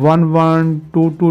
1122